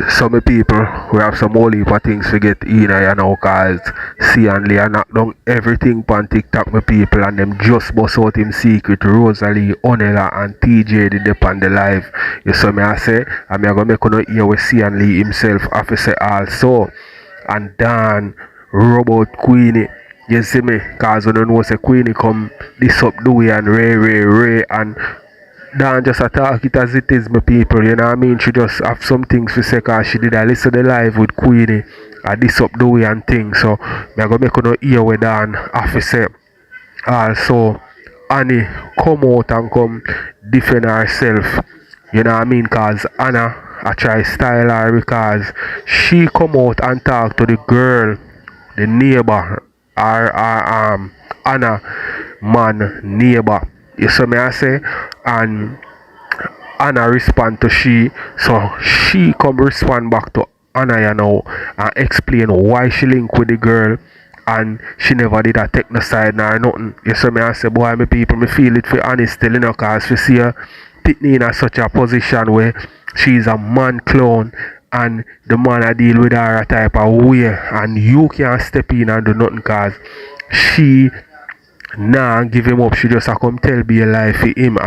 Some people we have some whole heap of things to get in you know cause Seonlee I knock down everything on TikTok my people and them just bust out him secret Rosalie, Onella and TJ did up on the live. You saw me I say and me I gonna make you hear with Seonlee himself have to say also and Dan Robot Queenie. You see me? Cause when you know say Queenie come this up do and Ray and Dan just attack it as it is, my people, you know what I mean? She just have some things to say cause she did a listen to the live with Queenie and this up the way and things. So me I go make you hear with Dan have to say. Also Annie come out and come defend herself. You know what I mean? Cause Anna I try style her because she come out and talk to the girl, the neighbor, our Anna man neighbor. You see me I say? And Anna respond to she, so she come respond back to Anna you know and explain why she link with the girl and she never did a take no side nor nothing. You see me I say boy my people me feel it for honest still you know cause we see her Pitney in such a position where she's a man clown and the man I deal with her a type of way and you can't step in and do nothing cause she nah give him up. She just a come tell be a lie for him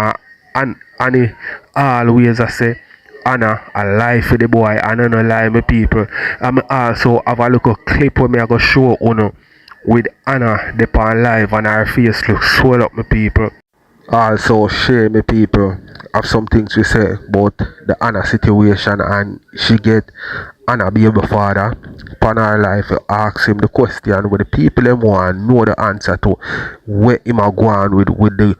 and he always I say Anna a lie for the boy and I no lie my people. And also have a little clip where me I go show you with Anna the pan live and her face look swell up my people. Also Shay my people have some things to say about the Anna situation and she get Anna baby father upon her life ask him the question where the people them want know the answer to where him a go on with the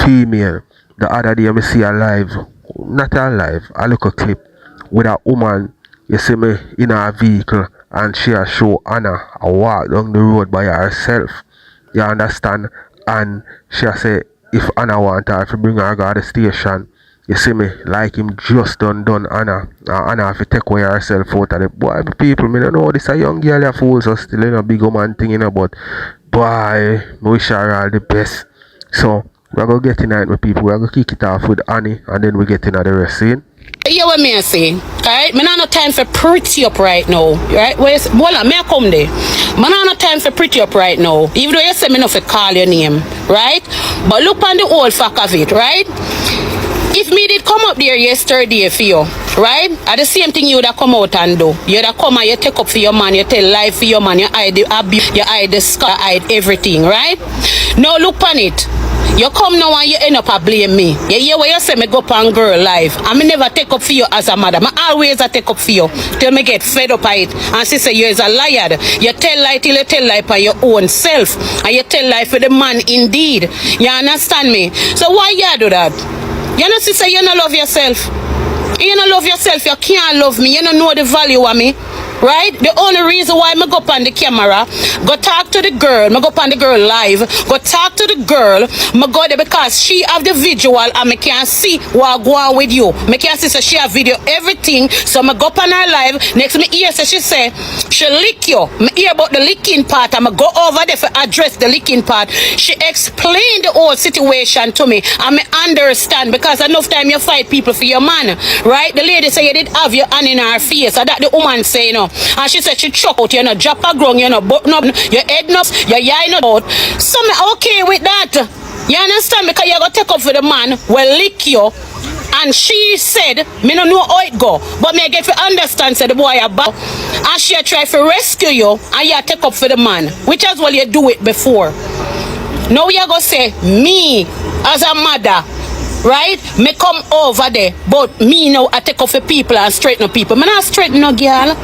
female. The other day I see a live, not a live, a little clip with a woman you see me in a vehicle and she a show Anna a walk down the road by herself. You understand? And she a say if Anna want her to bring her to the station, you see me, like him just done Anna. Anna have to take away herself out of the boy people. Me don't know this a young girl that fools us still in a big woman thing, you know, but boy, me wish her all the best. So we're gonna get in it with people, we're gonna kick it off with Annie and then we get into the rest scene. You what me I say, alright? Me not no time for pretty up right now, right? Where's voila, me I come there. Me not no time for pretty up right now. Even though you say me not for call your name, right? But look on the old fact of it, right? If me did come up there yesterday for you, right? At the same thing you would have come out and do. You would have come and you take up for your man, you tell lie for your man, you hide the abuse, you hide the scar, you hide everything, right? Now look on it. You come now and you end up a blame me. You hear what you say me go up on girl live. I me never take up for you as a mother. I always a take up for you till me get fed up by it. And she say you is a liar. You tell lie till you tell lie for your own self. And you tell lie for the man indeed. You understand me? So why you do that? You know sister you don't love yourself. You don't love yourself. You can't love me. You don't know the value of me. Right? The only reason why I go up on the camera, go talk to the girl, I go up on the girl live, go talk to the girl, I go there because she have the visual and I can see what go on with you. I can see so she have video everything, so I go up on her live, next me hear so she say, she lick you. I hear about the licking part, I'm go over there for address the licking part. She explained the whole situation to me and I understand because enough time you fight people for your man, right? The lady say you did have your hand in her face, so that the woman say no. And she said she choke out, you know, drop a ground, you know, button up, your head nuts, your eye not out. So me okay with that. You understand? Because you gotta take up for the man, will lick you. And she said, me no know how it go. But me get to understand, said the boy about. And she try to rescue you, and you take up for the man. Which is what you do it before. Now you gonna say, me, as a mother, right? Me come over there, but me now I take off for people and straighten up people. Me not straighten no girl.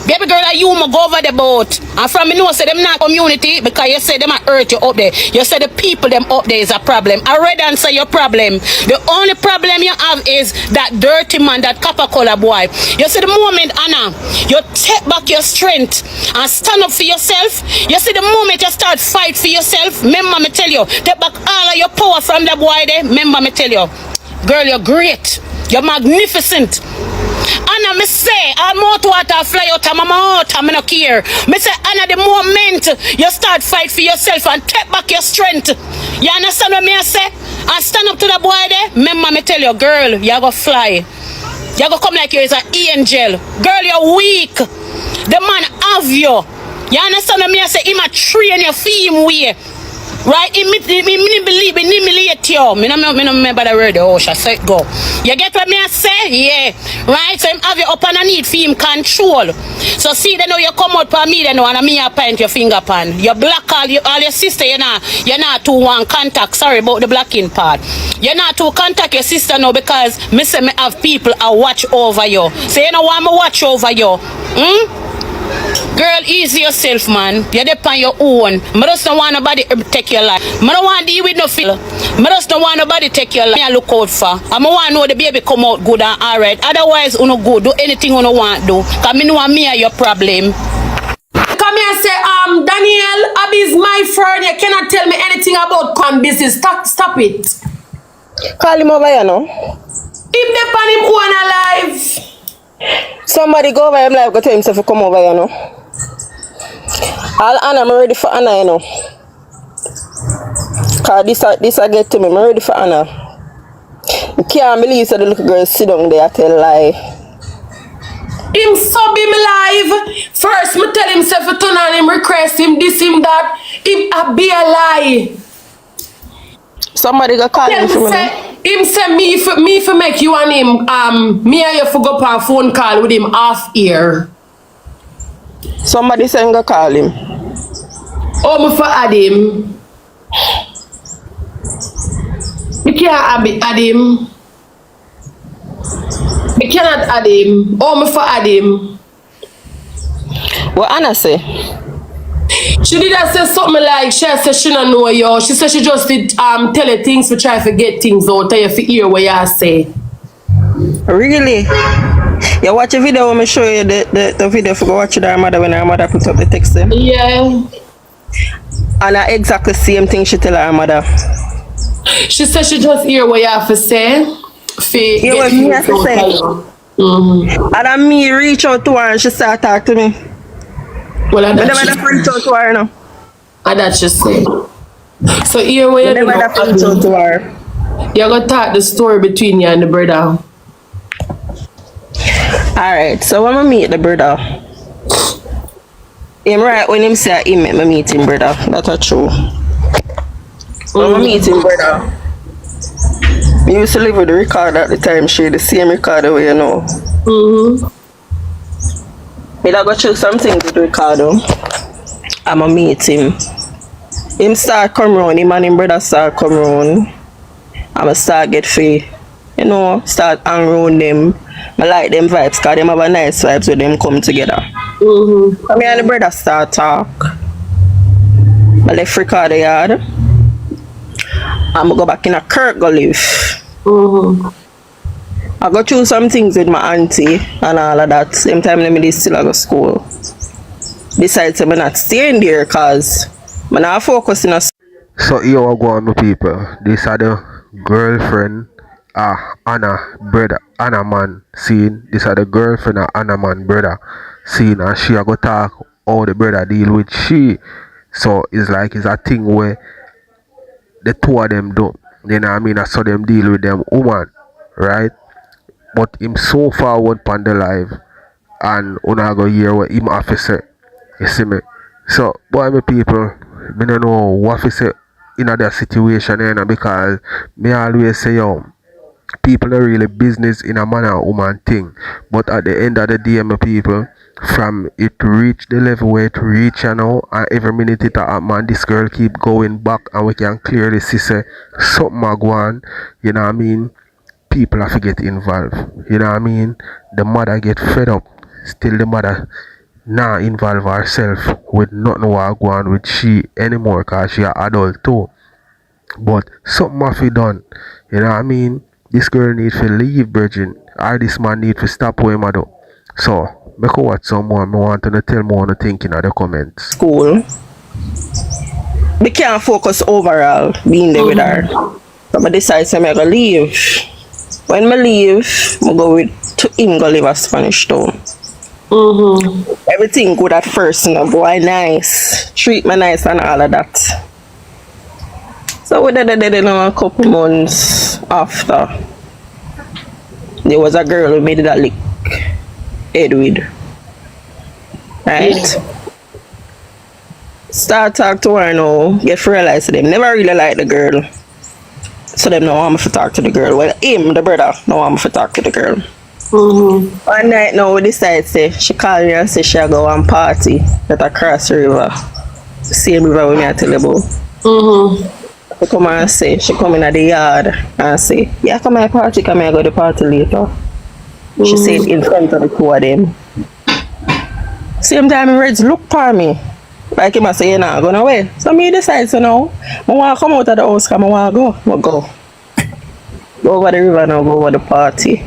Baby girl, you must go over the boat. And from me know say them not community because you say them a hurt you up there. You say the people them up there is a problem. I read and say your problem. The only problem you have is that dirty man, that copper color boy. You see the moment, Anna, you take back your strength and stand up for yourself. You see the moment you start fight for yourself. Remember me tell you, take back all of your power from the boy there. Remember me tell you, girl, you're great. You're magnificent. Anna, me say, all mouth water fly out of my mouth, I no care. Me say, Anna, the moment you start fight for yourself and take back your strength, you understand what me I say? And stand up to the boy there, remember me tell you, girl, you go fly. You go come like you is an angel. Girl, you're weak. The man have you. You understand me? I say him a train you for him way. Right? He believe, he humiliate you. Me no remember the word, oh, I said go. You get what me I say? Yeah. Right? So him have you up on a need for him control. So see, then you come out for me, then and me I point your finger pan. You block all your sister, you're not too one contact. Sorry about the blocking part. You're not too contact your sister now because me say me have people I watch over you. So you know why me watch over you? Girl, easy yourself, man. You're there on your own. I just don't want nobody take your life. I don't want to deal with no feel. I just don't want nobody take your life. I look out for. I want to know the baby come out good and alright. Otherwise, you no good. Do anything you want to do. Because I know me are your problem. Come here and say, Daniel, Abby is my friend. You cannot tell me anything about con business. Stop it. Call him over here now. Him dey on him own alive. Somebody go over him live, go tell himself to come over here now. All Anna, I'm ready for Anna, you know. Cause this I get to me, I'm ready for Anna. I can't believe that the little girl sit down there and tell lie. Him sub him live. First, me tell himself to turn on him, request him, this, him, that. Him a be a lie. Somebody go call him for me. Him say me for make you and him, me and you for go on a phone call with him off ear. Somebody say go call him. Oh, me for add him. You can't add him. You cannot add him. Oh, me for add him. What Anna say? She did say something like she said she don't know you. She said she just did tell you things to try to get things out. Tell you to hear what you say. Really? You watch a video when I show you the video for go watch with her mother when her mother put up the text then? Yeah. And I exactly same thing she tell her mother. She said she just hear what you have to say. Hear what me have to say. And then me reach out to her and she start talk to me. Well, I never reach out to her now. And that she say. So here what you never reach out to her. You're gonna talk the story between you and the brother. Alright, so when I meet the brother, him right when him say he met me meet him brother. That's true. When I meet him brother, we used to live with the recorder at the time, she the same recorder way you know. Me I go through something with Ricardo. I'ma meet him. Him start come round, him and him brother start come round. I'ma start get free. You know, start hang round them. I like them vibes because them have a nice vibes when them come together. So me and the brother start talk. I left Ricardo yard. I'ma go back in a Kirk go live. I go through some things with my auntie and all of that. Same time let me still go to school. Besides I'm not staying there because I'm not focusing on. So here we go on my people. These are the girlfriend Anna brother Anna man scene. These are the girlfriend of Anna man brother scene, and she a go talk how the brother deal with she. So it's like it's a thing where the two of them do. You know what I mean? I saw them deal with them woman, right? But him so forward on the live and una go hear what him have to say. You see me? So boy my people, me don't know what to say in that situation because me always say yo, people are really business in a man and woman thing. But at the end of the day my people, from it reach the level where it reach now and every minute it man this girl keep going back and we can clearly see say something a go on, you know what I mean? People have to get involved, you know what I mean? The mother get fed up, still the mother not involve herself with nothing what go on with she anymore because she an adult too. But something have to be done, you know what I mean? This girl need to leave virgin or this man need to stop what him do. So make a watch some more. I want to tell more on the thinking in the comments. School. We can't focus overall being there with her. So I decide to make a leave. When I leave, I go with to him go live a Spanish town. Everything good at first, you know, boy nice, treat me nice and all of that. So we did a couple months after. there was a girl who made that lick head with. Right? Start talk to her now, get realize them. Never really like the girl. So them no want me to talk to the girl. Well, him, the brother, no want me to talk to the girl. One night now we decide say she call me and say she go on party at across the river. The same river we me I tell you about. She come and say, she come in at the yard and say, yeah, come my party, come here, go to the party later. She said in front of the two of them. Same time Reds look for me. Like him I say, you're not going away. So me decide, so now, I want to come out of the house because I want to go. I go. Go over the river now, go over the party.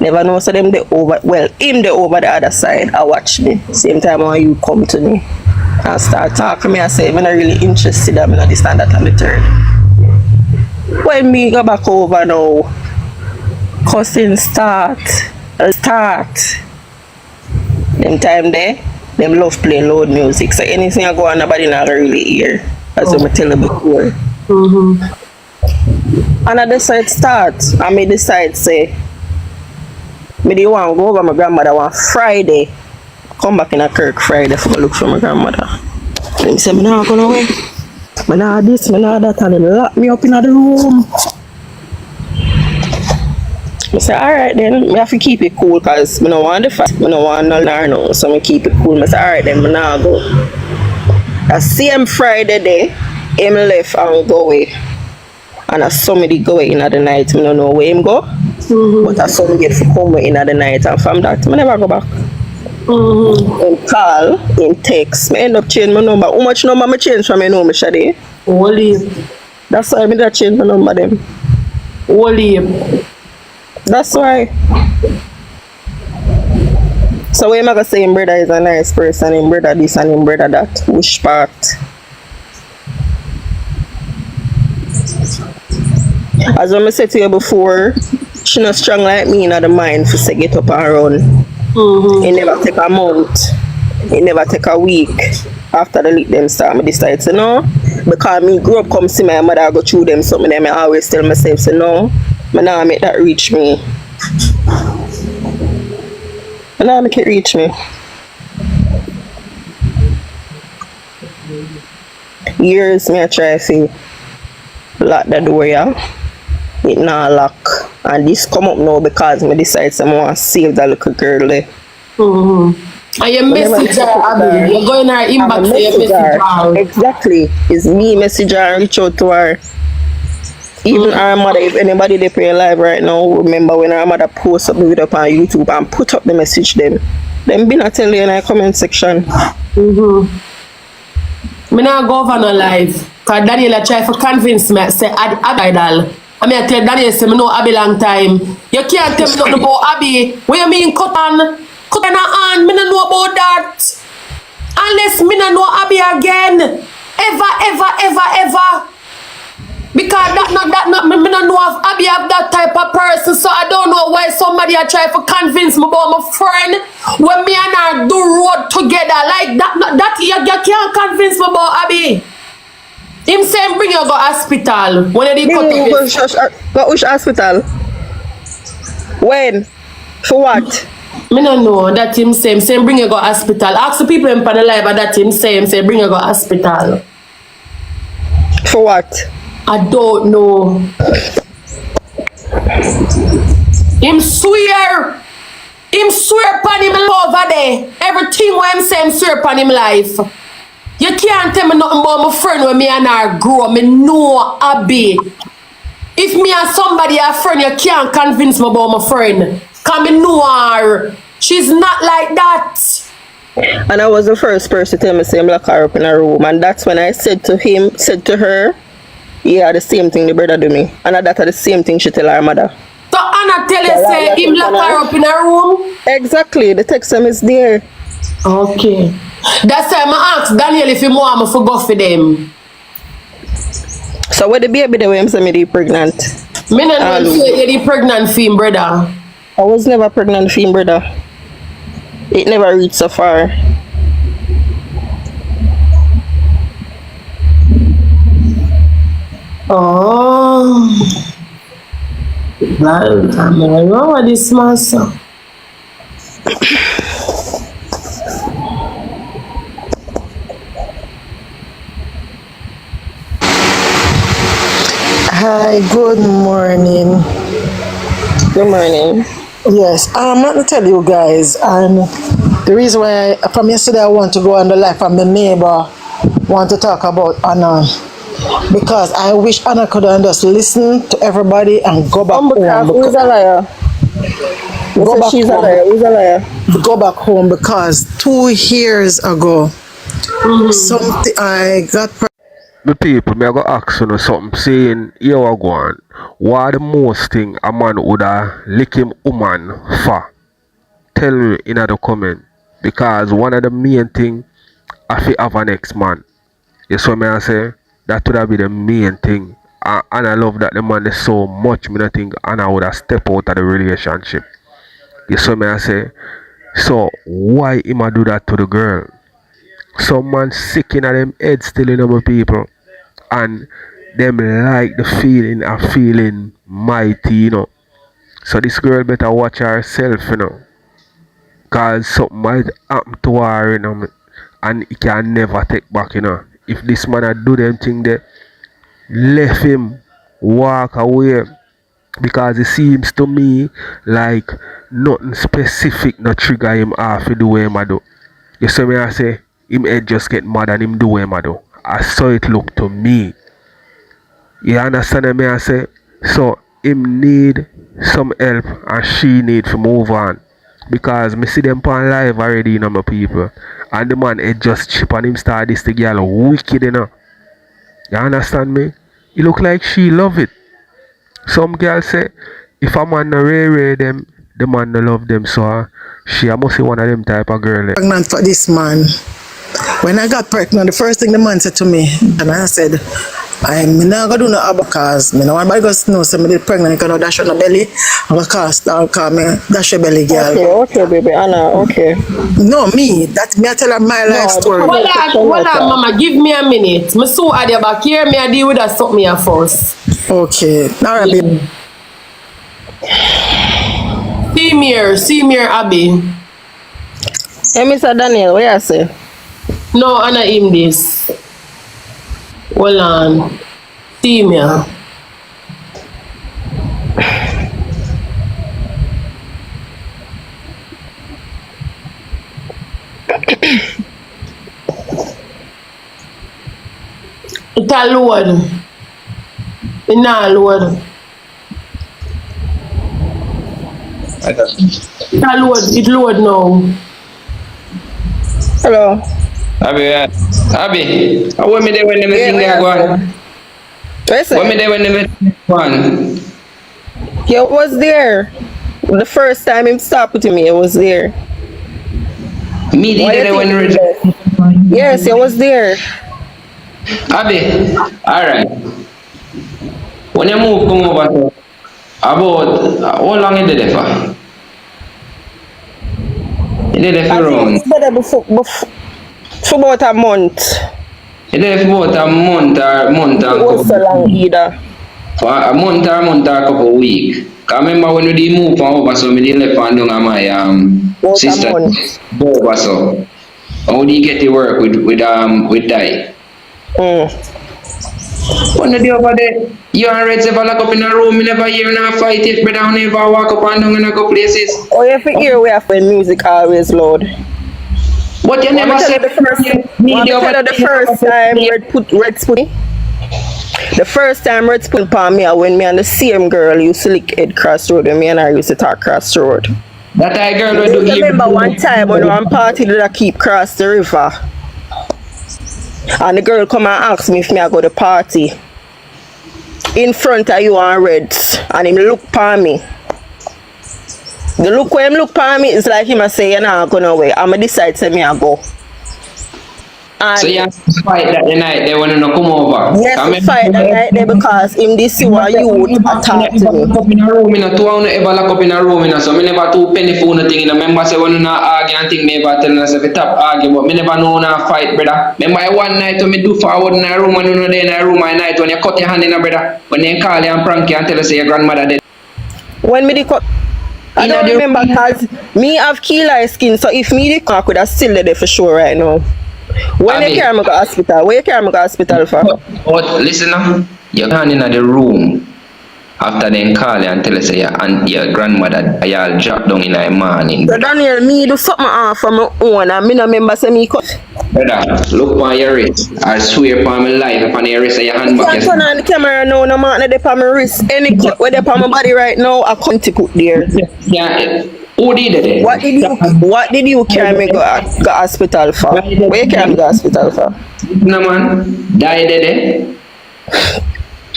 Never know, so them they over, well, him they over the other side. I watch me. Same time when you come to me and start talking to me, I say, I'm not really interested, I'm not this and that and the third. When me go back over now, cussing start. Them time there, them love play loud music. So anything I go on, nobody not really hear. As I tell you before. And I decide start. I may decide say, me do want to go over my grandmother one Friday. Come back in a Kirk Friday for look for my grandmother. And he said, I'm not going away. I'm not this, I'm not that. And they lock me up in the room. I said, alright then, I have to keep it cool because I don't want the fight. I don't want no. So I keep it cool. I said, alright then, I'm not go. That same Friday day, him left and go away. And I saw me go away in the night. I don't know where him go. But I saw me get to come in the night. And from that, I never go back. In call, in text, I end up changing my number. How much number I change from my number, Shade? Only. That's why I did change my number them. Only. That's why. So when I say him brother is a nice person, him brother this and him brother that, which part? As I said to you before, she not strong like me in the mind to say get up and run. It never take a month. It never take a week. After the lick them start, I decide to no. Because me grew up come see my mother go through them something them I always tell myself say no. I now make that reach me. I now make it reach me. Years me I try to lock the door, yeah. It not lock. And this come up now because I decide someone want to save that little girl there. And your message her, you're going to her inbox for your message her. Exactly. It's me message her and reach out to her. Even her mother, if anybody they play live right now, remember when her mother post up the video up on YouTube and put up the message them be not tell you in the comment section. Me not go over no live. Because Daniel try to convince me, say Abby. I mean, I tell Daniel, say, I know Abby long time. You can't tell me nothing about Abby. What you mean, cut on her hand? I don't know about that. Unless me don't know Abby again. Ever. Because me don't know if Abby have that type of person. So I don't know why somebody are trying to convince me about my friend. When me and her do road together. Like that you can't convince me about Abby. Him saying bring you go hospital. When you cut go which hospital? When? For what? Me no know that him saying bring you go hospital. Ask the people in the live that him saying bring you go hospital. For what? I don't know. Him swear upon him over there. Everything what him say him swear upon him life. You can't tell me nothing about my friend when me and her grow. Me know Abby. If me and somebody a friend, you can't convince me about my friend. Cause me know her. She's not like that. And I was the first person to tell me say I'm lock her up in a room. And that's when I said to her, yeah, the same thing the brother do me. And that's the same thing she tell her mother. So Anna tell you say him lock her up in a room? Exactly, the text is there. Okay. That's why I asked Daniel if he want me to go for them. So what the baby the way I'm saying me pregnant? Me not know say you're pregnant for him, brother. I was never pregnant for him, brother. It never reached so far. Oh. Blind, I'm wrong with this master. Hi, good morning. Good morning. Yes, I'm not to tell you guys, and the reason why from yesterday I want to go on the live from the neighbor want to talk about Anna because I wish Anna could have just listen to everybody and go back home. Who's a liar? Go back She's a home. liar. Who's a liar? Go back home because 2 years ago, something I got. Me people, me I go ask you something saying, here I go on. What the most thing a man woulda lick him woman for? Tell me in the comment. Because one of the main thing I fi have an ex man. You saw me I say? That would be the main thing. And I love that the man is so much. Me not think Anna woulda step out of the relationship. You saw me I say? So why him a do that to the girl? Some man sick in them head still in my people. And them like the feeling of feeling mighty, you know. So this girl better watch herself, you know. Cause something might happen to her, you know. And it can never take back, you know. If this man a do them thing there, left him walk away. Because it seems to me like nothing specific no trigger him off to do what him a do. You see me I say, him head just get mad and him do what him a do. I saw it look to me. You understand me I say? So him need some help and she need to move on. Because me see them on live already, you know, my people. And the man it just chip on him start this the girl wicked, you know. You understand me? It look like she love it. Some girls say if a man no rare them, the man no love them, so she must be one of them type of girl. Pregnant for this man. When I got pregnant, the first thing the man said to me, and I said, I'm not going to do no abacus. I don't want anybody to know, so I did pregnant, because I dash on the belly, I'm going to call me, dash your belly, girl. Okay, baby, Anna, okay. No, me. That me I tell her my life story. Hold on, mama, give me a minute. Me so at the back here, me I deal with that something here first. Okay. All right, baby. See me here, Abby. Hey, Mr. Daniel, what you say? No, Anna him this. Hold on. See me here. It a load. It not load. It a load. It load now. Hello. Abby, how were me there when everything Yeah, go on? Were me there when everything go on? He was there. The first time him stopped with me, he was there. Me there when you Yes, he was there. Abby, alright. When you move come over about how long you did it for? You did it for around? It's better for about a month. You did it for about a month or month and It was so couple. long either. For a month or a couple of weeks. Cause I remember when we did move from over, so me did left and down on my About sister a month. over so. How do you get to work with Dai? When the day over there, you and Reds ever lock up in a room, you never hear no fight it, but I never walk up and down in a couple places. Oh, you have to hear we have when music always loud. But you never said the first time Reds put me. The first time Reds put upon me, when me and the same girl used to lick Cked crossroad, and me and her used to talk crossroad. That I girl I will do remember one time when one party did I keep cross the river. And the girl come and ask me if me I go to party. In front of you and Reds. And him look upon me. The look when him look upon me is like him I say, you're not going away. I'ma decide to me I go. And so you have to fight that the night they want to come over. yes, we fight that night there because him this you are youth attack to me. Up in a room, two ever lock up in a room, so me never too penny for nothing. You know, remember say when you not argue and think me ever telling us if you top argue, but me never know na fight, brother. Remember one night when me do forward in a room when you know there in a room at night when you cut your hand in a brother, when they call you and prank you and tell you say your grandmother dead. When me the cut, I don't remember because me have key eye skin, so if me the car could have still there for sure right now. When you carry me to hospital? Where you carry me to hospital for? But listen now, you're going in the room after then call you and tell us your grandmother y'all drop down in the morning. So Daniel, me do something off for my own and me no remember say me cut. Brother, look on your wrist. I swear upon my life upon your wrist and your hand back. You can't turn on the camera now, no man, they on my wrist. Any cut where they on my body right now, I can't put there. Yeah. Who did it? What did you carry me go hospital for? Where you carry me go hospital for? No man, died there.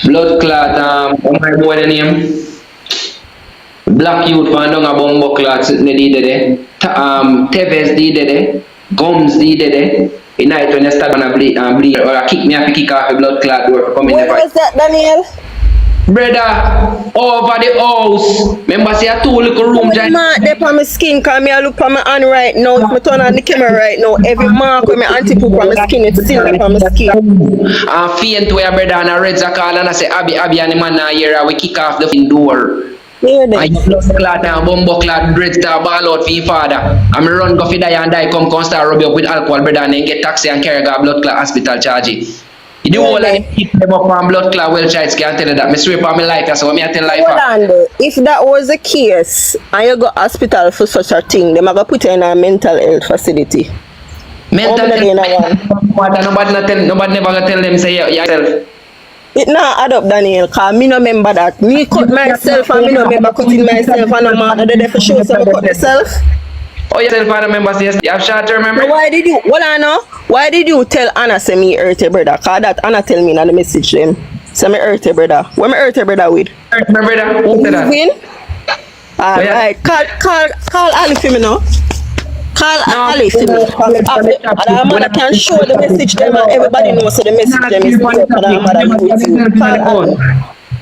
Blood clot, my boy the name. Black youth found down a bumbo clot sitting there. Tevez did there. Gums did there. In night when you start on a bleed or a kick me up, kick off the blood clot door for coming. Where was that, Daniel? Brother, over the house. Remember, see a two little room. Mark there on my skin, because me I look on my hand right now. If I turn on the camera right now, every mark with my auntie put on my skin, it's still there on my skin. And faint to your brother and a red call and I say, Abby and the man now here, we kick off the door. Here and you blood clot and bumbo clot, dread star ball out for your father. And me run go for die and die, come start rub you up with alcohol, brother, and then get taxi and carry go blood clot hospital charge. You do all like keep them up on blood clot well child can't tell you that. Me swear upon my life, that's what me I tell life. Hold on, if that was the case and you go hospital for such a thing, they might go put you in a mental health facility. Mental health? Nobody never gonna tell them say yourself. It not add up, Daniel, because me no remember that. Me cut myself and me no remember cutting myself and I'm out there for sure, so I cut myself. Oh, yourself and remember, yes, you have short term memory? So why did you, hold on now, why did you tell Anna say me hurt your brother? Because that Anna tell me in the message them. Say me hurt your brother. What me hurt your brother with? Hurt my brother? Who said that? Alright, call Ali for me now. Call Ali for me. And mother can show the message them and everybody knows so the message them is clear for the mother YouTube. Call Ali.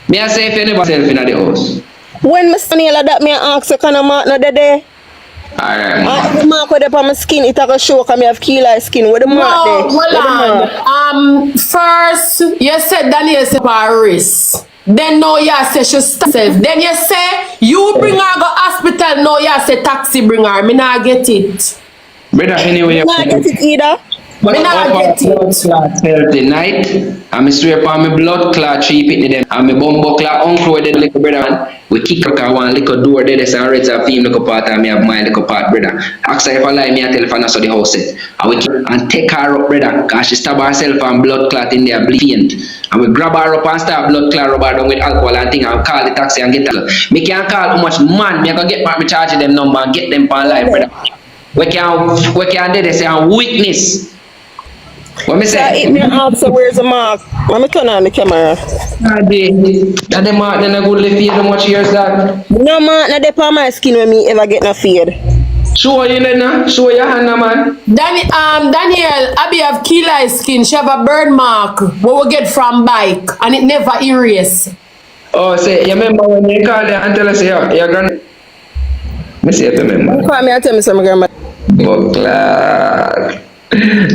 Me I say if you never self in the house. When me stand here like that, me ask you can I mark no there? Alright. The mark with the on my skin, it a show because I have key like skin. Where the mark there? Hold on. First, you said Daniel said Paris. Then now you say she stop. Then you say you bring her go hospital. Now you say taxi bring her. Me not get it. Brother, anyway, you not get it either. Me not get it. Blood clot Thursday night. And me swear upon my blood clot cheap it them. And my bumbo clot uncle with the little brother. We kick her one little door there. There's a red film little part and me have my little part brother. Ask her if I lie me a telephone so the house set. And we and take her up brother. Cause she stab herself and blood clot in there bleeding. And we grab her up and start blood clot rub her down with alcohol and thing and call the taxi and get her. Me can't call how much man. Me I can get back me charge them number and get them on live brother. We can do this and weakness. What me say? Me ask so where's the mark? Let me turn on the camera. That the mark then I go live how much years that? No man, not the on my skin when me ever get no fade. Show you then show your hand man. Daniel, Abby have key eye skin. She have a burn mark what we get from bike and it never erase. Oh say you remember when you call her and tell her say your grand me say if you remember. Call me and tell me some grandma. Buckler.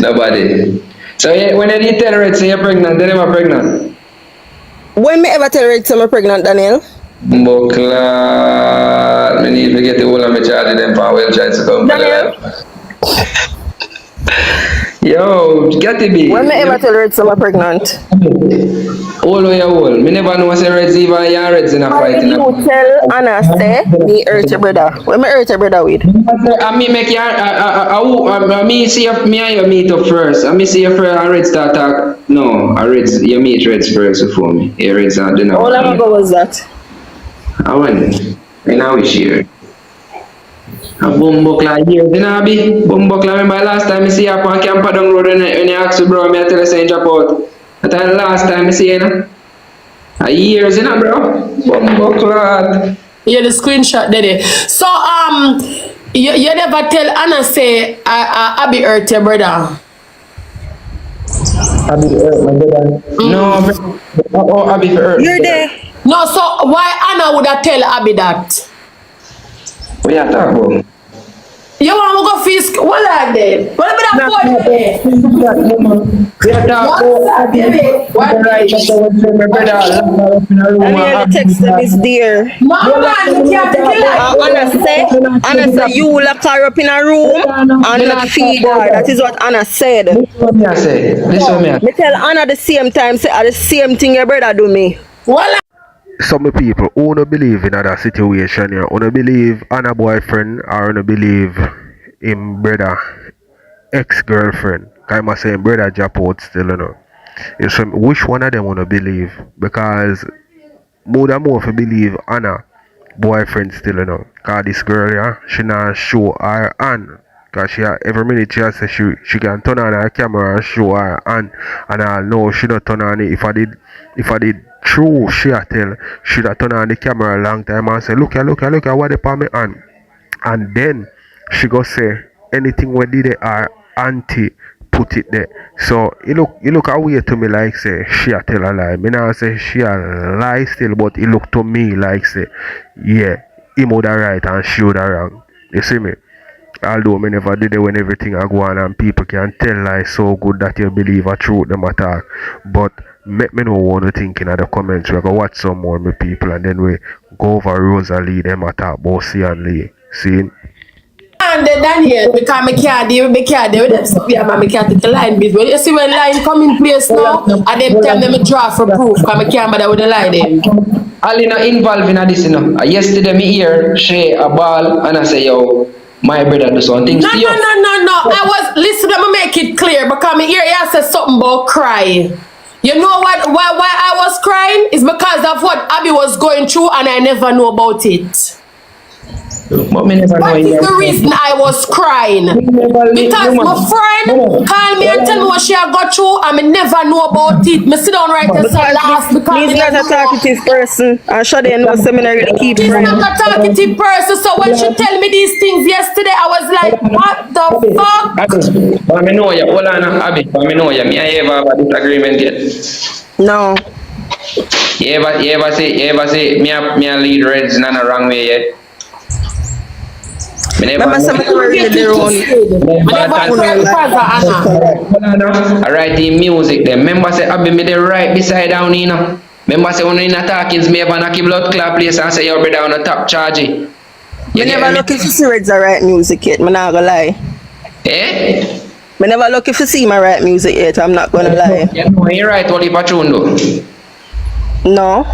Nobody. So yeah, when you tell her say you're pregnant, then you're pregnant. When me ever tell her say I'm pregnant, Daniel? Buckler. I need to get the whole of my child in them for well child to come. Daniel. Yo, get it be. When me ever tell her say I'm pregnant? All way all. Me never know say Reds even your Reds in a fight. You tell Anna say me hurt your brother. When me hurt your brother with? And me make your me see if me and you meet up first. And me see if Reds start talk. No, Reds you meet Reds first before me. Yeah, Reds and then. How long ago was that? I went. And now we share. A bumbukla years, you know, be bumbukla. Remember last time I see her on Campadong Road when you asked you, bro, me I tell you say drop out. That time last time I see you, know. A years, you know, bro. Bumbukla. Yeah, the screenshot there. So you never tell Anna say Abby hurt your brother. Abby hurt my brother. No, bro. Oh, Abby hurt. You're there. No, so why Anna would have tell Abby that? What you talking about? You want to go feel this. What are they? What about that boy? Daniel, the text them is there. Anna said, you lock her up in a room and not feed her. That is what Anna said. This is what me I say. This is what me I say. Me tell Anna the same time, say the same thing your brother do me. Some people who don't believe in that situation here, who don't believe Anna boyfriend or who don't believe him brother ex-girlfriend. I'm saying brother drop out still, you know. It's which one of them wanna believe? Because more than more if you believe Anna boyfriend still, you know. Cause this girl, yeah, she not show her hand. Cause she every minute she say she can turn on her camera and show her hand, and I know she not turn on it. If I did true, she a tell she have turn on the camera a long time and say look at what they on me hand, and then she go say anything we did her auntie put it there. So it look away to me like say she a tell a lie. Me not say she a lie still, but it look to me like say yeah, him would right and she would wrong. You see me? Although me never did it when everything I go on and people can tell lies so good that you believe a truth them attack. But make me know what you think in the comments. We go watch some more me people and then we go over Rosalie them attack about Seonlee. See? And then Daniel, because me can't deal with them stuff here, man, me can't take the line business. You see when line come in place now, and them tell them draw for proof, because me can't bother with the line them. Ali not involved in this, you know. Yesterday me hear Shay a ball and I say, yo, my brother do something. No. I was listen, let me make it clear because me hear you say something about crying. You know what? Why I was crying is because of what Abby was going through, and I never knew about it. But me never What is the reason I was crying? Because my friend called me and tell me what she had got through, and I never know about it. Me sit down right there so last because he's not a talkative person. I'm sure they know seminary really keep he's friends. not a talkative person, so when she tell me these things yesterday, I was like, what the fuck? But I know you. Hold on, Abby. I know you. Me I ever have a disagreement yet? No. You ever say me a lead Reds in a wrong way yet? Remember somebody read their own. I write the music then. Remember say Abby me the right beside down you know. Remember say when you in attackings me ever knock blood clot place and say your brother on the top charge. You never look if you see Reds are right music yet, I'm not gonna lie. Eh? Me never look if you see my right music yet, I'm not gonna lie. You know you right only patron though. No.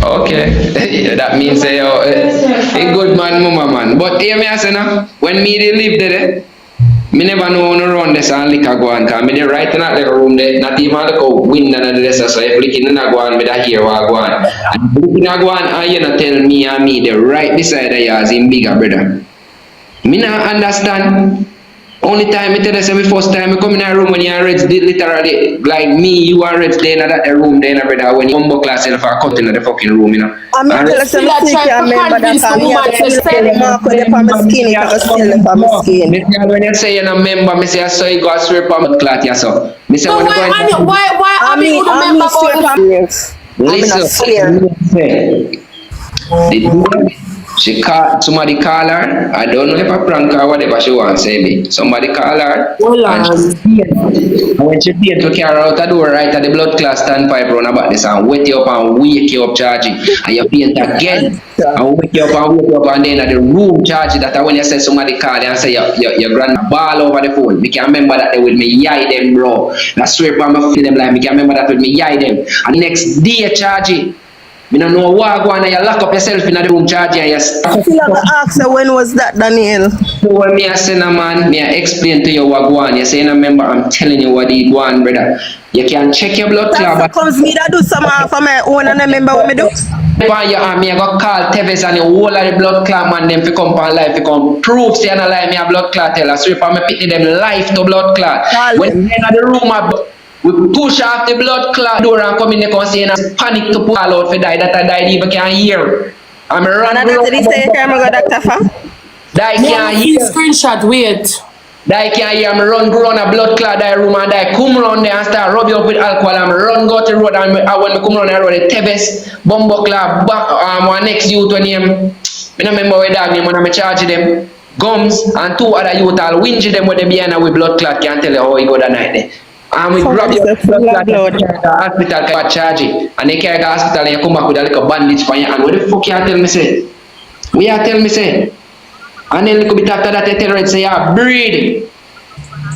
Okay, that means say a good man, mama man. But hear me say now, when me they live there, me never know no run this and liquor go on. Cause me they right in that room there, not even look out window and this. So if looking in a go on, me that hear what go on. And looking a go on, and you not tell me and me they right beside the yours in bigger brother. Me not understand. Only time I tell you, say, first time I come in a room when you are Reds did literally like me, you are Reds there in that room there, brother. When you humble class yourself are cut in the fucking room, you know. I'm not telling you, say, I can't remember that time. Me have to tell the mark on my skin, it has to tell on my skin. When you say you're a member, I say, I saw you go swear upon my clot, yes, so. So why I mean, you remember about this? Listen. Somebody call her. I don't know if I prank her or whatever she wants to say me. Somebody call her. And when she paid to carry out the door right at the blood class standpipe run about this and wake you up and wake you up charging. And you paint again. And wake you up and then at the room charging that when you say somebody call you and say your grandma ball over the phone. Me can remember that they with me yai them bro. I swear upon my feet them like me can remember that with me yai them. And next day charging. I don't know what go on and you lock up yourself in the room charge and you I feel like I asked her when was that, Daniel? So when me I say no man, me I explain to you what go on. You say no member, I'm telling you what they go on, brother. You can check your blood clot. That comes me that do some for my own and I remember what me do. Upon your arm, me I go call Teves and the whole of the blood clot man them fi come on live, fi come prove say I lie me a blood clot tell us. So if I me pick them life to blood clot. When they in the room we push off the blood clot door and come in the contain and panic to pull out for die that I died even can't hear. I'm run. And that's the say I'm go doctor for. Die can't hear. Screenshot wait. Die can't hear. I'm run a blood clot die room and die come run there and start rub you up with alcohol. I'm run go to the road and when me come run the road the Teves Bumbo Club back next youth when him. I don't remember where dog name when I'm charge them. Gums and 2 other youth all wingy them when they behind with blood clot can't tell you how he go that night there. And we grab your blood clot to the hospital can charge it. And they carry the hospital and you come back with a little bandage for your hand. What the fuck you tell me say? We are tell me say? And then little bit after that they tell her say yeah, breathe.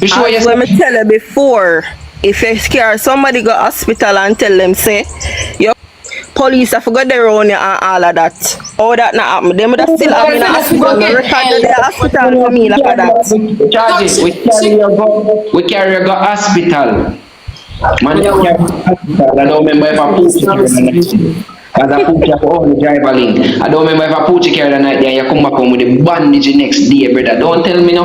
You sure you Let me tell you before, if you scare somebody go hospital and tell them say your police I forgot they run you and all of that. All that not happen. Them would still have in the hospital. They record the hospital for me like that. charge it. We carry you go hospital. Man, you carry hospital. I don't remember if I put you carry the night. As I put you for the driver link. I don't remember if I put you carry the night there. You come back home with the bandage the next day, brother. Don't tell me no.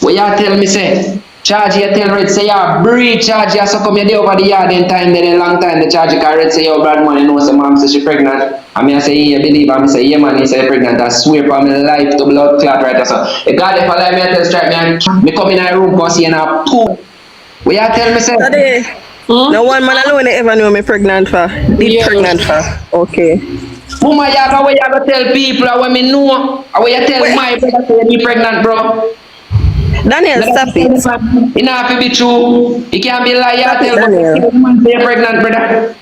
What you tell me say? Charge you tell Red say yeah, breathe charge you so come you there over the yard then time then a long time the charge you can Red say yo bad man you know say mom say she pregnant. I mean I say yeah believe I say yeah man he say pregnant. I swear for my life to blood clot right so. The God if I lie me I tell strike me and me come in a room cause you know poop. What you tell me say? Today, no one man alone ever know me pregnant for. Pregnant for. Okay. Woman you have what you have to tell people when me know. What you tell my brother say you be pregnant bro. Daniel, stop it. It not have to be true. You can't be liar. Tell man say you're pregnant, brother.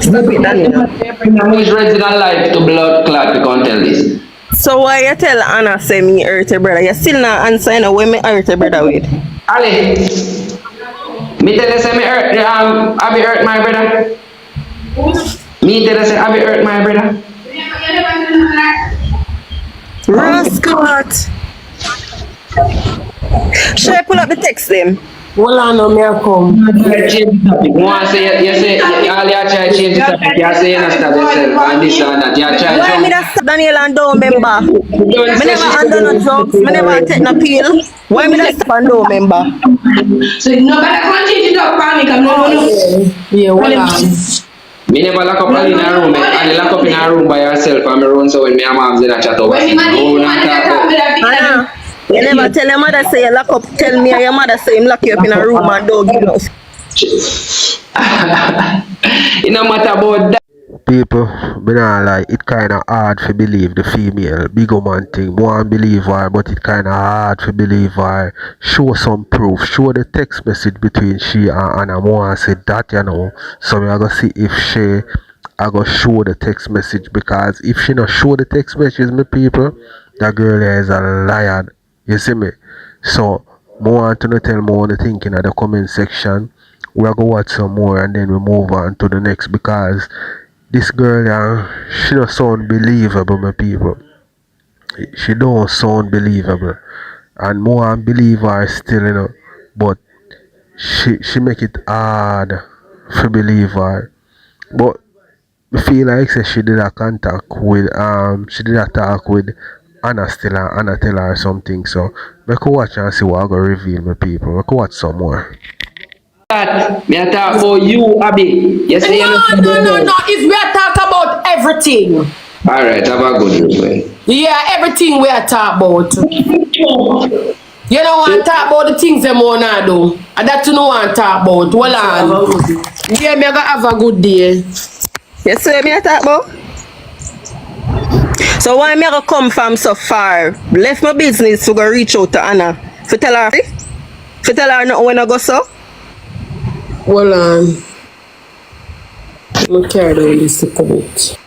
Stop it, Daniel. Who is ready in life to blood clot to come tell this? So why you tell Anna say me hurt her brother? You still not answering when me hurt her brother with? Ali, me tell you say me hurt. I be hurt my brother. Me tell you say I be hurt my brother. Rascal. Should I pull up the text them? Hold on, no, me a come. Change the topic. One say you say all you try to change the topic. You say you not stop yourself and this and that. You try Why me to. that stop Daniel and don't member? Me never handle no drugs. Me never take no pill. Why me that stop and don't member? So nobody can change it up, panic. I'm not gonna. Yeah, hold on. Me never lock up in a room. I lock up in a room by yourself and me run so when me and mom's in a chat over. When the man You never tell your mother say you lock up. Tell me your mother say him lock you up in a room and don't give no. It no matter about that. People, me nah lie, it kinda hard to believe the female big woman thing. One believe her, but it kinda hard to believe her. Show some proof. Show the text message between she and Anna. More say that, you know. So me I go see if she I go show the text message, because if she not show the text message, me people, that girl is a liar. You see me? So more want to tell more the thinking in the comment section. We're gonna watch some more and then we move on to the next, because this girl, she don't sound believable, my people. She don't sound believable. And more unbeliever still, you know. But she make it hard to believe her. But I feel like she did a contact with she did a talk with Anna still, and Anna tell her something. So we could watch and see what I go reveal, my people. We could watch some more. Me I talk about you, Abby. You say No. If we are talk about everything. Alright, have a good reply. Yeah, everything we are talk about. You don't want to talk about the things them wanna do. And that you don't want to talk about. Hold on. Yeah, me gonna have a good day. You see me I talk about? So why me I go come from so far? Left my business to go reach out to Anna. For tell her nothing when I go so? Hold on. Let me carry down this a bit.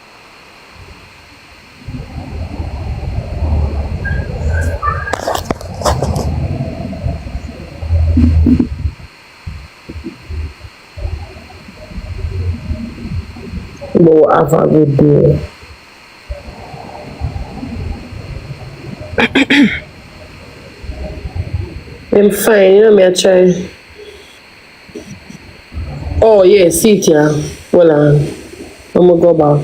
Go have a good day. I'm fine, you know me I try. Oh yeah, see it here. Hold on. I'm gonna go back.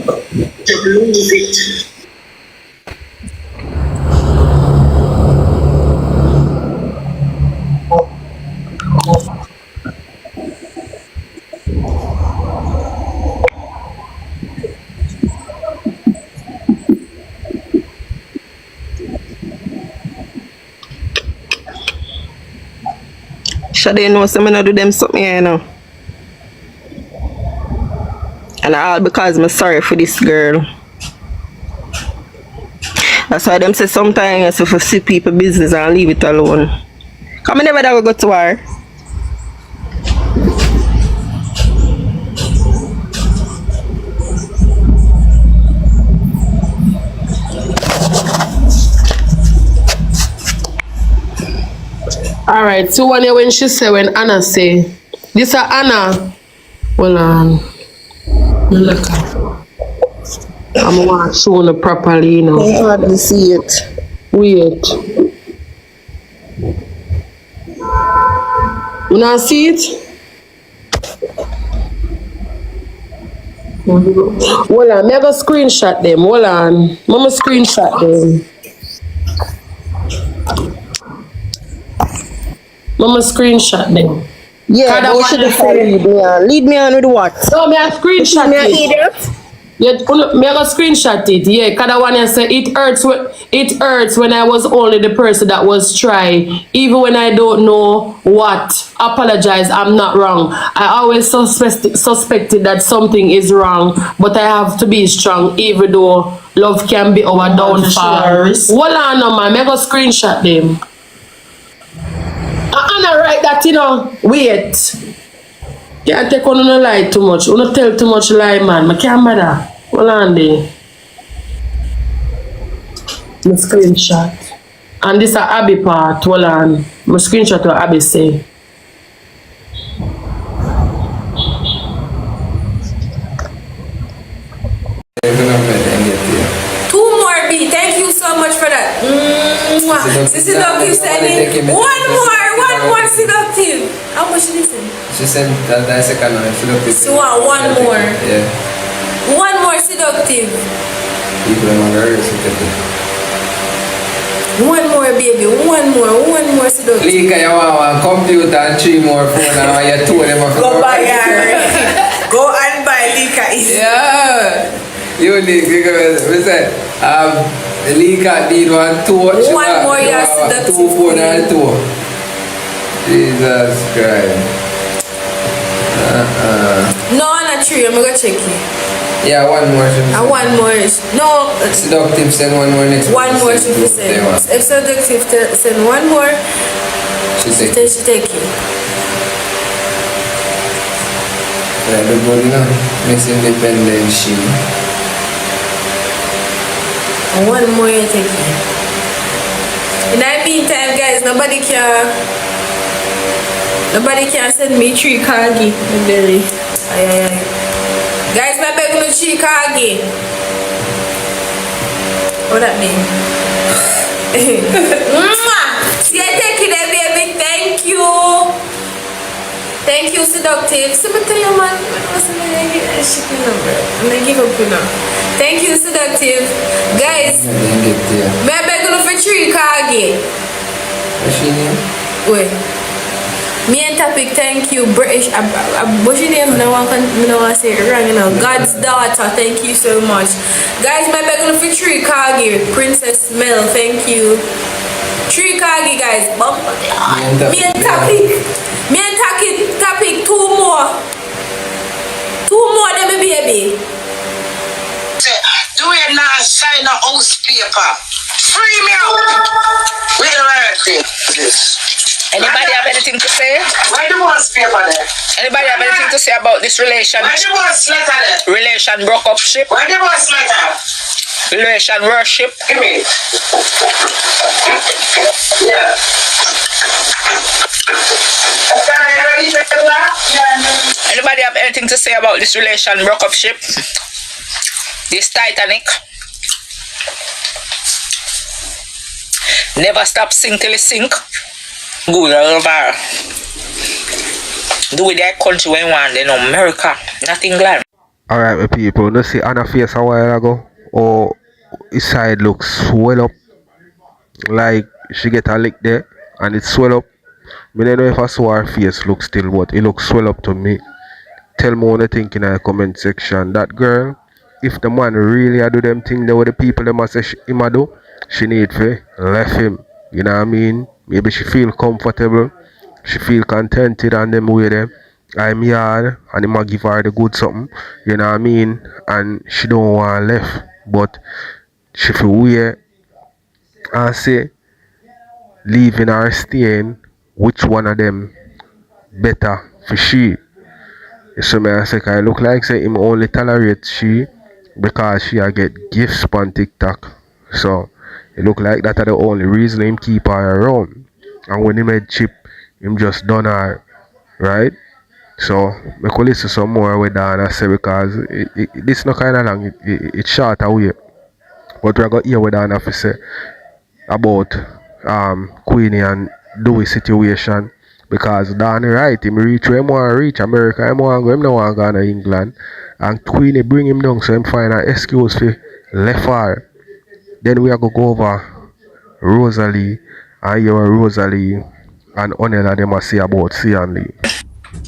Should they know some do them something here now? And all because I'm sorry for this girl. That's why them say sometimes if you see people business and leave it alone. Come never that go to war. Alright, so when she say, when Anna say, this is Anna. Hold on. Look. I'm going to show it properly, you know. I hardly see it. Wait. You not see it? Hold on, me I go screenshot them. Hold on. Mama screenshot them. Mama screenshot them. Yeah, but you should have lead me on. Lead me on with what? No, me a screenshot Me an it. idiot? Yeah, me a go screenshot it. Yeah, cause the one I say it hurts when I was only the person that was trying. Even when I don't know what. Apologize, I'm not wrong. I always suspected that something is wrong, but I have to be strong even though love can be our downfall. Hold on no man, me a go screenshot them. Anna write that, you know. Wait. Can't take on no lie too much. You don't tell too much lie, man. I can't matter. Hold on there. My screenshot. And this is Abby part. Hold on. My screenshot what Abby say. Two more B. Thank you so much for that. Seductive sending one more seductive. How much did you say? She said that the second one seductive. So one more. Yeah. One more seductive. People are very seductive. One more baby. One more seductive. Lika, you want one computer and 3 more phone and you 2 of them are Go buy her. Go and buy Lika. Yeah. You need because we said Lika need one 2. One more yes, 2 phone and 2. Jesus Christ. No, not 3. I'm gonna check it. Yeah, one more. And one more. No. Seductive send one more next. One more she send. If seductive send one more, she take it. Yeah, the body now. Miss Independent she. And one more you take it. In that meantime, guys, nobody can send me 3 kagi. Guys, my beg no 3 kagi. What that mean? See, I take it, baby. Thank you. Thank you, seductive. So, I tell you, man, what's the shipping number? I'm gonna give up now. Thank you, seductive. Guys, my beg no for 3 kagi. What's your name? Wait. Me and Topic, thank you, British. What's your name? No one can say it wrong, you know. God's daughter, thank you so much. Guys, my beg for 3 kagi. Princess Mel, thank you. 3 kagi, guys. Me and Topic. Me and Topic, 2 more. 2 more, them baby. Do it now, sign a house paper. Free me out. We're learning this. Anybody have anything to say? Why the one's paper there? Anybody have anything to say about this relation? Why the one's letter there? Relation broke up ship? Why the one's letter? Relation worship? Give me. Yeah. Anybody have anything to say about this relation broke up ship? This Titanic? Never stop sink till it sink. Good over. Do with that country when you want, you know, America, not England. Alright, my people, you see Anna face a while ago, or his side looks swell up, like she get a lick there, and it swell up. I don't know if I saw her face look still, but it looks swell up to me. Tell me what you think in the comment section. That girl, if the man really do them thing there with the people them say him a do, she need to left him. You know what I mean? Maybe she feel comfortable, she feel contented and them with them. I'm here and him a give her the good something, you know what I mean? And she don't want left, but she feel weird and say leaving or staying, which one of them better for she. So me I say, I look like say him only tolerate she because she a get gifts on TikTok. So it look like that are the only reason him keep her around. And when he made chip, him just done her, right? So me could listen some more with that and I say because this no kind of long, it's short away. But we got here with that and say about Queenie and Dewey situation. Because Danny right, him reach where him want to reach America, him want to go, him no want to go to England. And Queenie bring him down so him find an excuse for left her. Then we are going to go over Rosalie and your Rosalie and Onella them a say about Seonlee.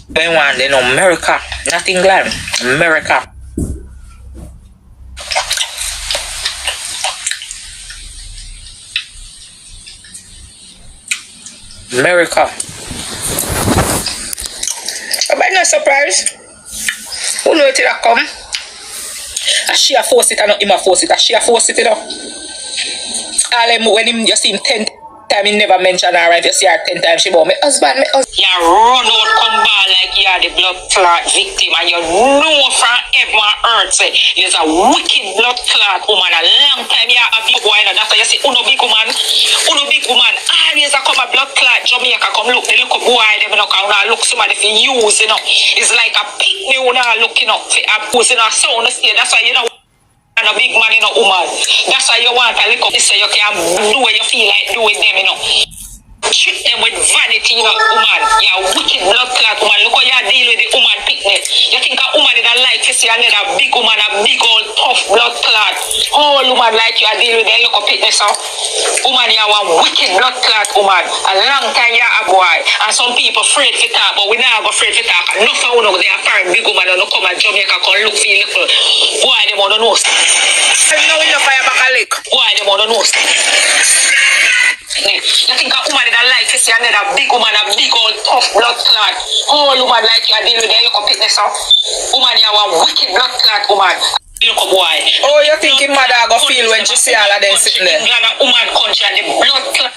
They want in America, not England, America. America. I'm not surprised. Who know it will come? And she a force it and not him a force it. And she a force it, you know. All him, when him just see him 10 times, he never mention her, right? You see her 10 times, she about my husband, my husband. You run out, come back like you are the blood clot victim, and you know from everyone hurt, say, you're a wicked blood clot woman. A long time you are a big boy, and that's why you say, uno big woman, always a come a blood clot, Jamaica come look, they look a boy, they look somebody for use, you know. It's like a picnic, you know, looking up for a post, you know, so on the stage, that's why you know. And a big man in a woman. That's why you want to look up so you can do what you feel like do with them, you know. Treat them with vanity, you know, woman. You're a wicked blood clot woman. Look how you deal with the woman picnic. You think a woman that like to see another big woman, a big old tough blood clot. All woman like you deal with them, look up picnic, so. Woman, you're a wicked blood clot woman. A long time you're a boy. And some people afraid to talk, but we not afraid to talk. Enough of them, they are foreign big woman and come at Jamaica, come look for you little. Boy, they want to know. I know enough fire back a lick. Boy, they want to know. You think a woman that like to see another big woman, a big old tough blood clot. All woman like you deal with them, look up picnic, so. Woman, you're a wicked blood clot woman. Look up, boy. Oh, you think your mother go feel when you see all of them sitting there? England, a woman country, and the blood clot.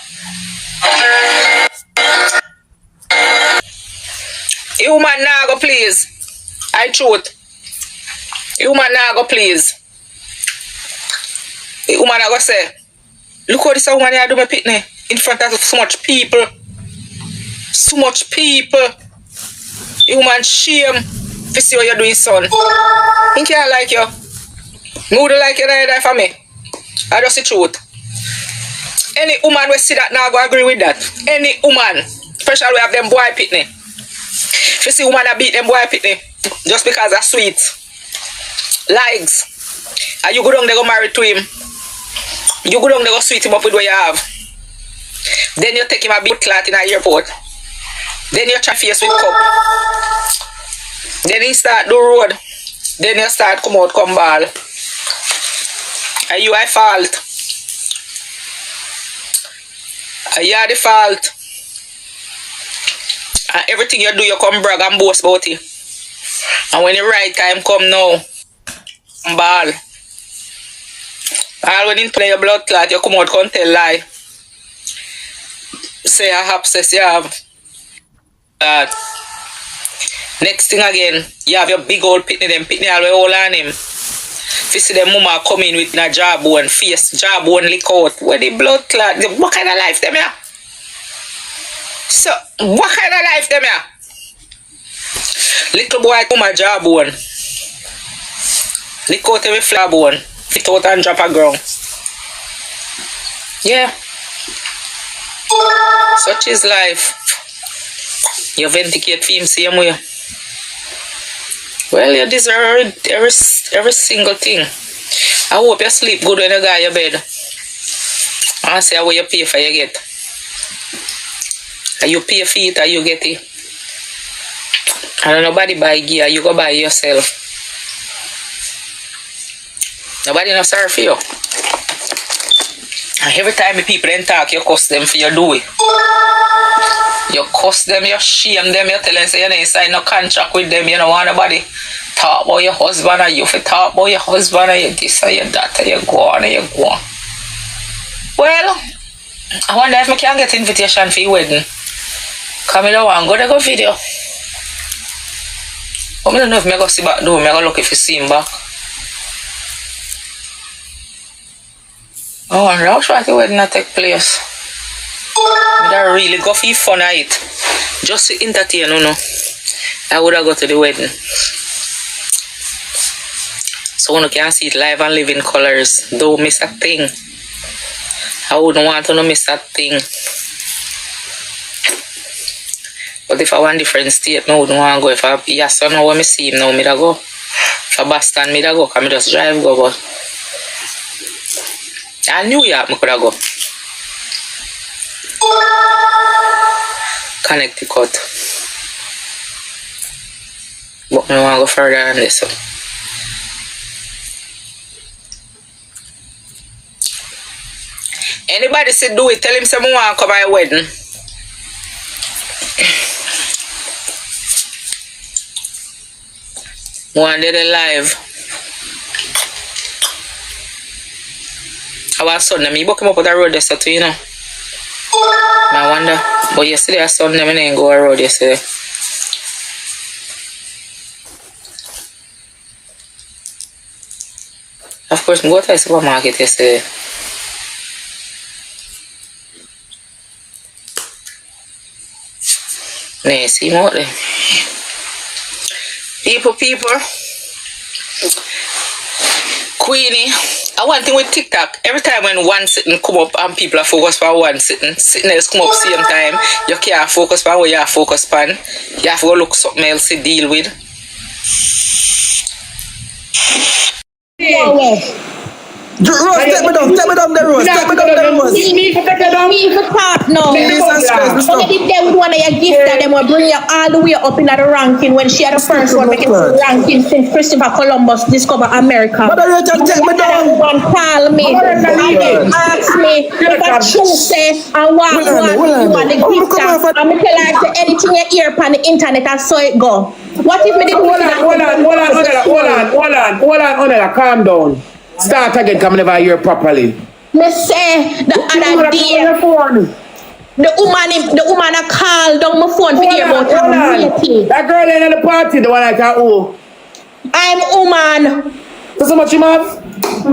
You woman now go please. I truth. You woman now go please. You woman now go say, look how this woman here do my picnic in front of so much people. So much people. You woman shame to see what you're doing, son. Think I like you. Mood like you there for me. I just the truth. Any woman will see that now go agree with that. Any woman, especially we have them boy picnic. If you see woman that beat them boy picnic just because they're sweet. Likes. And you go down they go married to him. You go down they go sweet him up with what you have. Then you take him a big clot in an airport. Then you try face with cup. Then he start the road. Then you start come out, come ball. And you are fault. And you are the fault. And everything you do, you come brag and boast about it. And when the right time come now, ball. All when you play your blood clot, you come out, come tell lie. Say I have access, you have that. Next thing again, you have your big old pitney, them pitney all the way all on him. If you see them mama come in with a jawbone, face, jawbone lick out, where the blood clot, what kind of life them here? So, what kind of life them here? Little boy come a jawbone. Lick out every flower bone. Fit out and drop a ground. Yeah. Such is life. You vindicate for him same way. Well, you deserve every single thing. I hope you sleep good when you go to your bed. I say what you pay for you get. And you pay for it and you get it. And nobody buy gear, you go buy yourself. Nobody not sorry for you. And every time the people then talk, you cuss them for you do it. You cuss them, you shame them, you tell them say you don't sign no contract with them, you don't want nobody talk about your husband and you for talk about your husband and you this and you that and you go on and you go on. Well, I wonder if I can get invitation for your wedding. Come in and go to go video. But I don't know if I go see back door. I go look if you see him back. I wonder how short the wedding will take place. I don't really go for fun at it. Just to entertain, you know. I would have go to the wedding. So you can see it live and live in colors. Don't miss a thing. I wouldn't want to miss that thing. But if I want different state, I wouldn't want to go. If I yes or no, when I see him now, I go. If I Boston, I go. I just drive go. But I New York, I could go. Connecticut. But I want to go further than this. Anybody say do it, tell him someone want to come to my wedding. One day they live. Our son, me book him up on the road yesterday too, you know. I wonder. But yesterday I saw them and then go on the road yesterday. Of course, I go to the supermarket yesterday. Nah, see him out there. People. Queenie, I want thing with TikTok. Every time when one sitting come up and people are focused on one sitting else come up same time, you can't focus on what you are focused on. You have to go look something else to deal with. Rose, take me down the Rose. Me for talk now. Only if they would want to gift that them will bring you all the way up in the ranking when she had the first one making the ranking since Christopher Columbus discovered America. But you can take me down. One call me and then ask me if I choose say I want you want the gift that. I'm going to tell her anything you hear on the internet I saw it go. What if me didn't hold on, calm down. Start again, come never hear properly. Me say the other day, the woman I called on my phone to hear about her meeting. That girl in the party, the one I can oh. I'm woman. So much you have?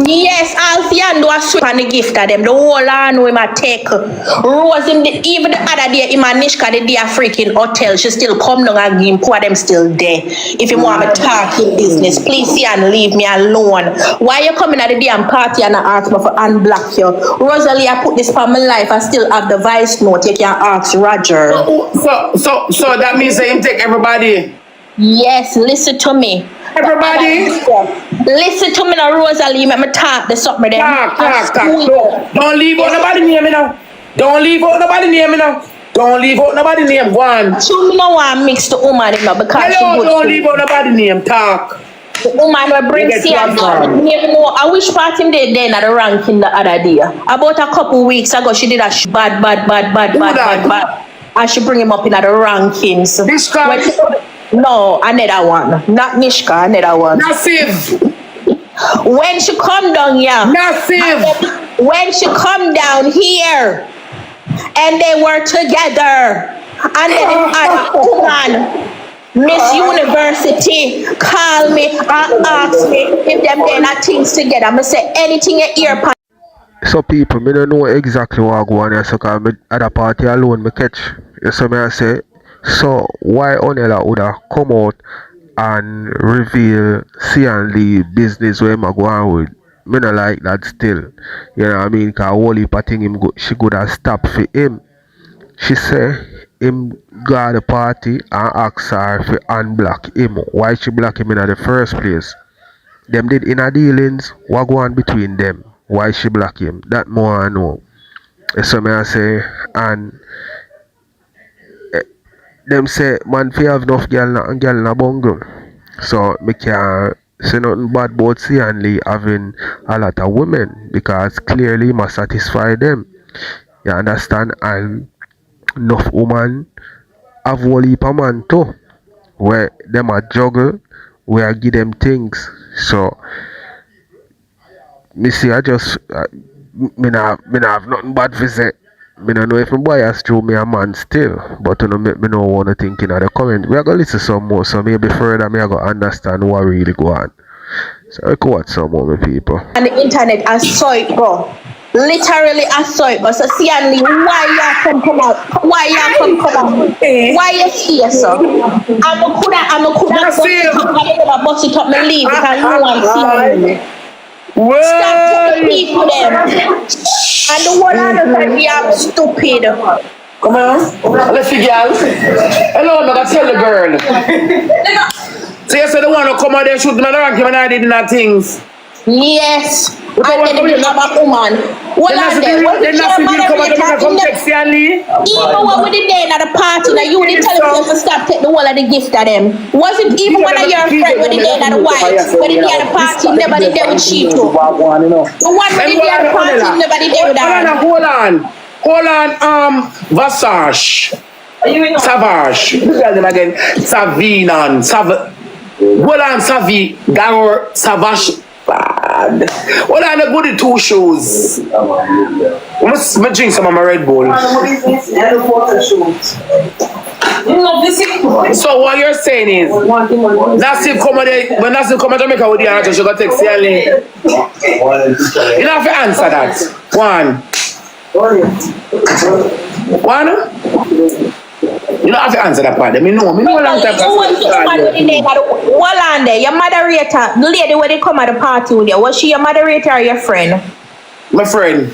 Yes, Alfie and do a sweep on the gift of them. The whole land we might take. Rose him even the other day in Manishka the day a freaking hotel. She still come down and give him poor them still there. If you want to talk in business, please see and leave me alone. Why you coming at the damn party and I ask me for unblock you? Rosalie, I put this for my life. I still have the voice note. You can ask Roger. So that means that him take everybody. Yes, listen to me. Everybody, listen to me now, Rosalie. Make me talk the something there. Talk. Don't leave out nobody name me now. Don't leave out nobody name. Go on. So me no want mix the woman in now because hello, don't leave out nobody name. Talk. The woman will bring I wish part him did then at the ranking the other day. About a couple weeks ago, she did a bad. And she bring him up in the rankings. This guy. No, another one. Not Nishka, another one. Massive. When she come down here. Massive. When she come down here. And they were together. And then another woman, Miss University, call me and ask me if them they not things together. I'm say anything you hear. So people, me don't know exactly what I go on here, so cause me at a party alone me catch. So me I say, so why Onella would have come out and reveal Seonlee business where I go on with? Me not like that still. You know what I mean? Cause whole heap of thing she could have stopped for him. She say him got the party and ask her to unblock him. Why she block him in the first place? Them did inner dealings, what go on between them? Why she block him? That more I know. So me I say, and them say man fi have enough girl na bungle. So me can't say nothing bad about Seonlee having a lot of women because clearly must satisfy them. You understand? And enough woman have whole heap of man too. Where them a juggle, where I give them things. So me see I just me nah have nothing bad to say. Me don't know if my bias through me a man still, but you know make me know what to think in the comment. We are gonna listen some more, so maybe further me I go understand what really go on. So I can watch some more, my people. On the internet, I saw it go. Literally, I saw it go. So Seonlee, why you come out? Why you come out? Why you here, sir? I'm a bust it up, me leave because no one Seonlee. Stop taking people them. And the one other time we are stupid. Come on, let's see, girl. Hello, I'm gonna tell the girl. So you said the one who come out there shoot me around, and I did that things. Yes. And then we have a woman. What are they? What is your moderator? Even when we did there at the party, now you didn't tell them to stop take the whole of the gift of them. Was it even one of your friends when they did at the white? When they did at the party, never did there with Cheeto. The one when they did at the party, never did there with that. Hold on, Vasage. Savage. Look at them again. Savinan. Hold on, Savi. Garor. Savage. Bad. Hold on, the goody 2 shoes. I must drink some of my Red Bull. So what you're saying is, Nassif come there, when Nassif come to Jamaica with the answer, she got to take Seonlee. You don't have to answer that. One. You don't have to answer that part. Me know a long time. Your moderator, the lady when they come at the party with you, was she your moderator or your friend? My friend.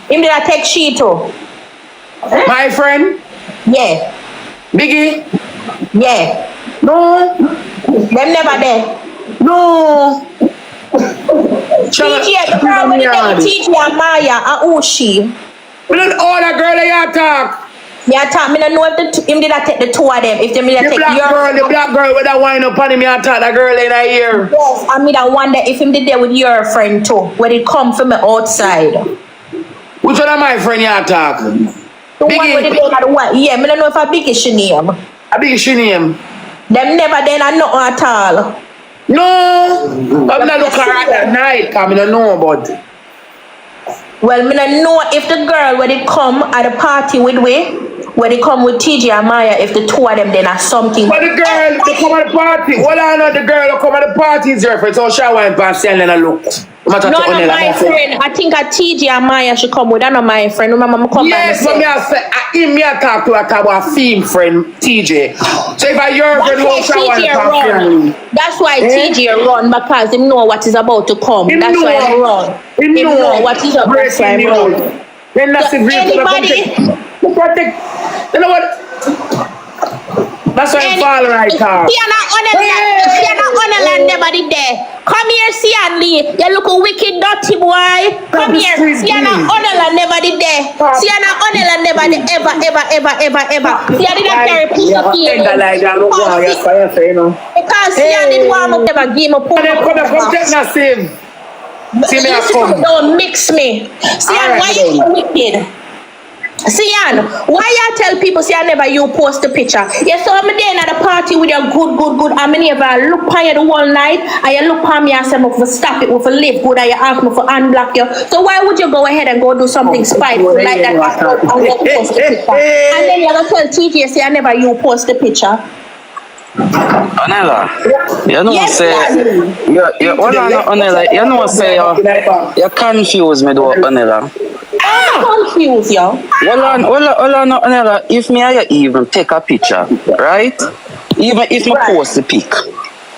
Him did I take Cheeto? My friend? Yeah. Biggie? Yeah. No. Them never there. No. TJ, the girl when they TJ and Maya and Ushi. We don't all that girl that you talk. Yeah, talk. Me don't know if him did I take the 2 of them. If they me take the black girl with that wine up on him, you talk that girl in her ear. Yes, I mean I wonder if him did there with your friend too, when it come from the outside. Which one of my friend you talk? The Biggie. One with the white. Yeah, me don't know if a Biggie she name. A Biggie she name. Them never then I know at all. No, I'm not looking at that night, because I don't know about it. Well, me don't know if the girl when they come at the party with when they come with TJ and Maya, if the 2 of them then are something. But the girl, they come at the party. Well, I know the girl who come at the party is your friend, so she went past and then I look. No, not my friend. I think a TJ and Maya should come with. I know my friend. Remember, come yes, but me I say, me I talk to a female friend, TJ. So if I your friend, that's why TJ run because he know what is about to come. That's why he run. He know what is about to come. Then that's anybody. You know what? That's why I fall right now. Sienna Oneland never did there. Come here, Seonlee. You look a wicked dirty boy. Come here. Sienna Oneland never did there. Sienna Oneland never did ever. Sienna didn't carry piece of feeling. Because Sienna didn't want to never give me a pull. Don't mix me. Sienna, why you so wicked? Sian, why you tell people say I never you post the picture? You saw me there at the party with your good. I mean, never look on you the whole night, and you look on me and say, "Me for stop it, we for live good," and you ask me for unblock you. So why would you go ahead and go do something spiteful like that and post the picture? And then you gonna tell TJ say I never you post the picture? Anela, you know say Anela, you know say you confuse me though, Anela. Confuse you. Hold on, Anela, if me I even take a picture, right? Even if me post the pic.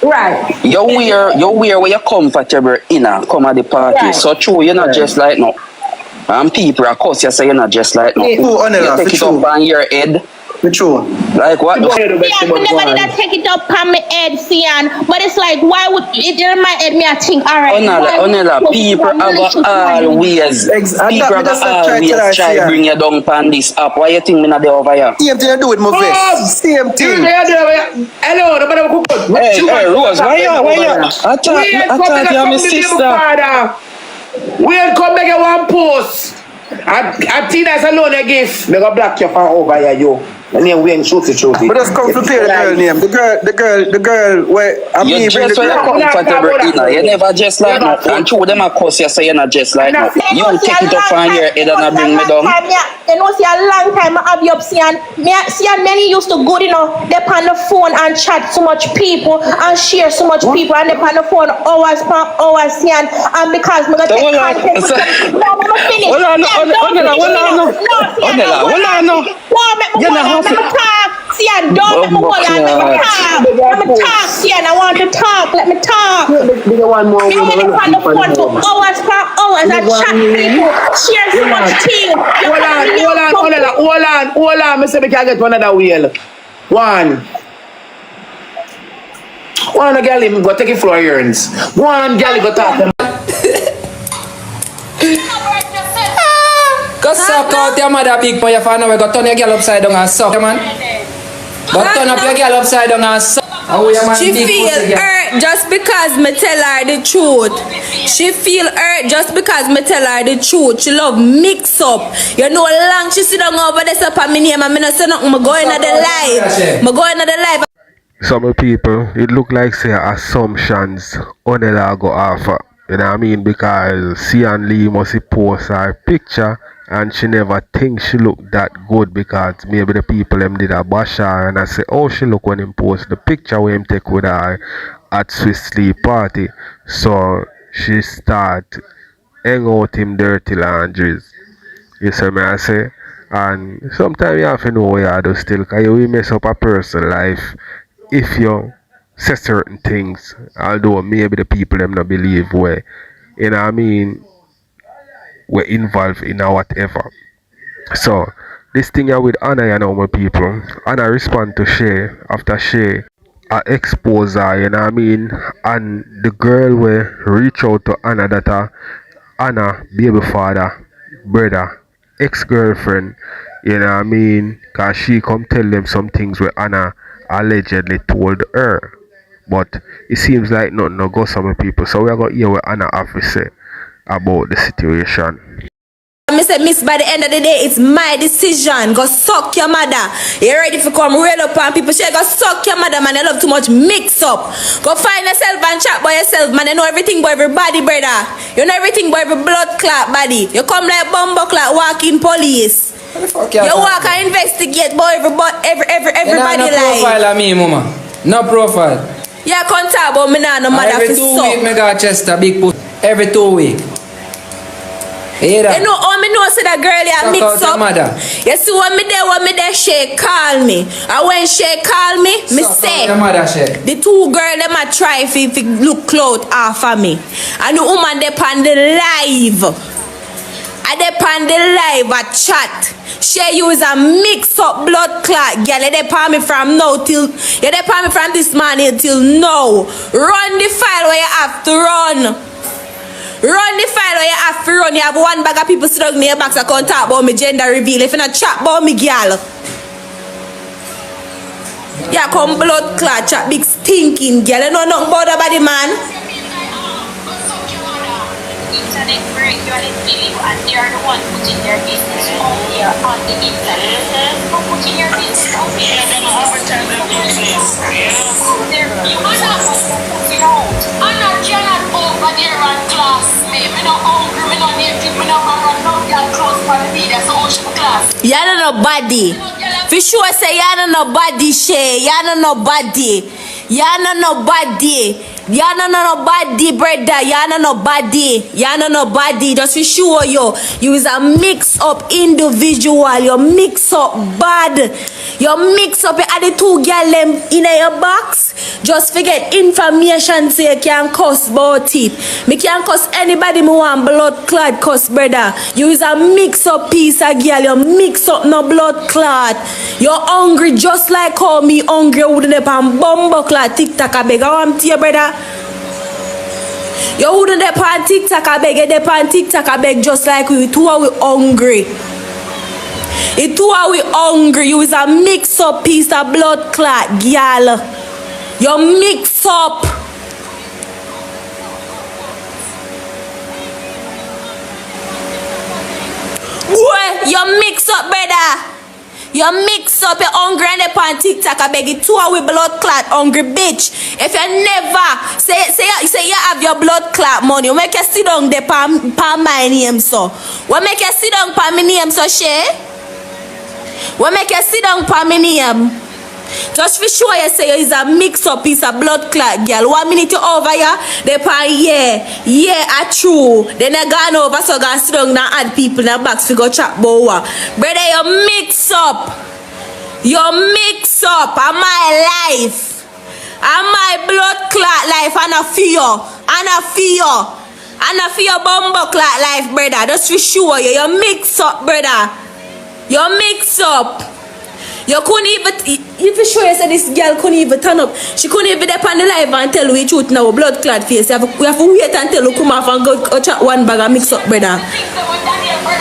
Right. You wear where you're comfortable in come at the party. Right. So true, you're not just like no. And people of course you say you're not just like no. Anela, you take it up on your head. True. Like what? Yeah, I never did take it up on my head, Sian. But it's like, why would it in my head? Me, I think, all right. Anela, people have always try to bring you down on this app. Why you think me not there over here? Same thing I do with my vest. Same thing. Hello, nobody will put. Hey, Rose, why you? I thought you're my sister. We ain't come back one post. I think that's alone a gift. They go block you from over here, yo. The name Wayne Shooty. But just come to tell the girl name. The girl where I'm You just when you're comfortable inna, you never just like no. And two them a cuss you say you're not just like no. You take it up on your head and bring me down. You know, see a long time I have you up, see and many used to go, you know, they on the phone and chat so much people and share so much people and they on the phone hours per hours, see and because me gonna take content with them. No, I'm gonna finish. Hold on. See, I don't let me hold on, let me talk, see, and I want to talk, let me talk. One more. Me on the phone for hours per hours, I chat people, share so much things. Hold on, me say we can get one other wheel. One girl him go take it floor earns. One girl go talk. Go suck out your mother big boy, you find out we go turn your girl upside down and suck, man. Go turn up your girl upside down and suck. She feel hurt just because me tell her the truth. She feel hurt just because me tell her the truth. She love mix up. You know long she sit down over there up on me name and me not say nothing. Me go into the live. Some people, it look like say assumptions Onela go offer. You know what I mean? Because Seonlee must post her picture and she never thinks she look that good because maybe the people them did a bash her and I say, oh, she look when him post the picture where him take with her at Seonlee party. So she start hang out him dirty laundries. You see me I say? And sometimes you have to know what you do still because you will mess up a person's life if you say certain things, although maybe the people them not believe where, you know what I mean, we're involved in a whatever. So this thing here with Anna, you know, my people, Anna respond to Shay after Shay expose her, you know what I mean, and the girl will reach out to Anna that Anna baby father, brother, ex-girlfriend, you know what I mean, cause she come tell them some things where Anna allegedly told her. But it seems like nothing no go some people. So we are going to hear what Anna have to say about the situation. I say, miss, by the end of the day, it's my decision. Go suck your mother. You ready for come real up on people? Say, go suck your mother, man. You love too much mix up. Go find yourself and chat by yourself, man. You know everything about everybody, brother. You know everything about every blood clot body. You come like bumbo clot walking police. You walk and investigate about everybody no like. Profile of me, mama. No profile. Yeah, can't talk about me now, no mother every for 2 suck. weeks, me got Chester big pussy. Every 2 weeks. You know, all me know say that girl you mix up. Mother. You see when me there, Shay call me. And when Shay call me, me say the two girls them a try if look clout off of me. And the woman they on the live. And they on the live a chat. Shay use a mix up blood clot, girl. They on me from now till they on me from this morning till now. Run the file where you have to run. Run the file where you have to run. You have one bag of people stuck in your box that can't talk about me gender reveal. If you not chat about me, girl. Yeah, come blood clot, chat big stinking girl. You know nothing about the body, man. Internet break you and believe and they are the one putting their business out there on the internet. For putting your business out there. You are not putting out. I'm not Janet over there on class. Me not hungry, me not native, me not run no girl close for the media, so ocean class. You don't know nobody. For sure say you don't know nobody, Shay. You don't know nobody. You don't know nobody. You don't know nobody, brother. You don't know nobody. You don't know nobody. Just to show you is a mix up individual. You mix up bad. You mix up. You add the two girl them in your box. Just forget information so you can cuss about it. Me can cuss anybody me want blood clot cuss, brother. You is a mix up piece of girl. You mix up no blood clot. You're hungry just like how me hungry. You wouldn't have a bumbo clot TikTok a beg. I want to you, brother. You wouldn't have on TikTok a beg. You dep on TikTok a beg just like we two are we hungry. It two are we hungry. You is a mix up piece of blood clot, girl. You mix up. Boy, you mix up, brother. You You mix up your hungry and up on TikTok. I beg you, 2 with blood clot, hungry bitch. If you never say you have your blood clot money, you make you sit down there pa my name so. What make you sit down pa my name so, Shay? What make you sit down pa my name? Just for sure you say it's a mix up piece of blood clot, girl. 1 minute you over here, they pan yeah, true. Then I gone over, so gone sit down and add people in the box to go chat bowa. Brother, you mix up. You mix up on my life. On my blood clot life, and a fear. And a fear bumbo clot life, brother. Just for sure you mix up, brother. You mix up. You couldn't even, if you sure you said this girl couldn't even turn up, she couldn't even dip on the live and tell you the truth now, blood clot face. We have to wait until you come off and go chat one bag and mix up, brother.